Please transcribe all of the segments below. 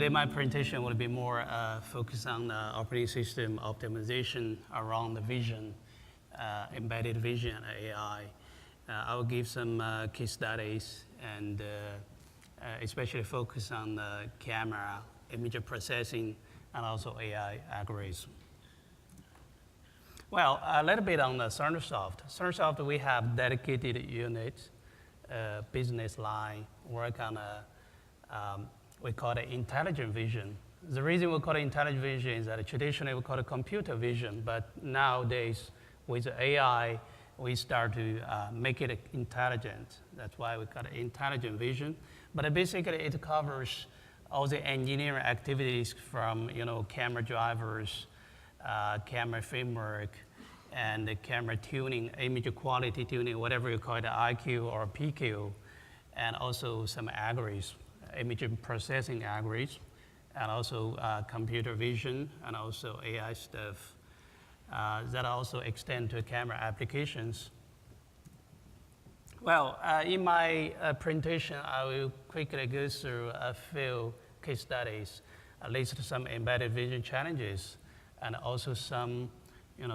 today my presentation will be more focused on operating system optimization around the vision, embedded vision and AI. I will give some case studies and especially focus on the camera, image processing, and also AI algorithm. Well, a little bit on the Thundersoft. Thundersoft, we have dedicated units, business line, work on we call it intelligent vision. The reason we call it intelligent vision is that traditionally we call it computer vision, but nowadays with AI, we start to make it intelligent. That's why we call it intelligent vision. But basically it covers all the engineering activities from camera drivers, camera framework, and the camera tuning, image quality tuning, whatever you call it, IQ or PQ, and also some algorithms, image processing algorithms, and also computer vision, and also AI stuff that also extend to camera applications. Well, in my presentation, I will quickly go through a few case studies, list some embedded vision challenges, and also some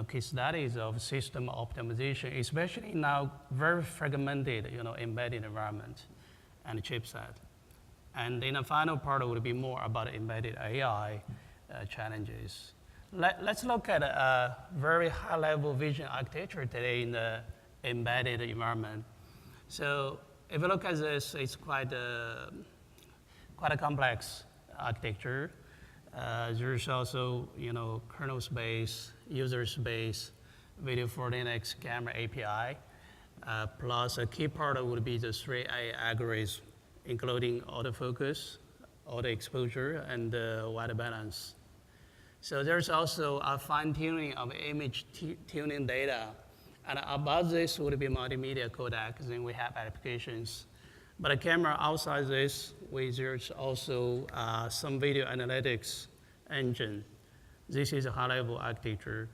case studies of system optimization, especially now very fragmented embedded environment and chipset. And in the final part, it will be more about embedded AI challenges. Let's look at a very high-level vision architecture today in the embedded environment. So if you look at this, it's quite a complex architecture. There's also kernel space, user space, video photonics, camera API, plus a key part would be the 3 AI algorithms, including autofocus, auto exposure, and white balance. So there's also a fine-tuning of image tuning data. And above this would be multimedia codec, then we have applications. But a camera outside this, there's also some video analytics engine. This is a high-level architecture.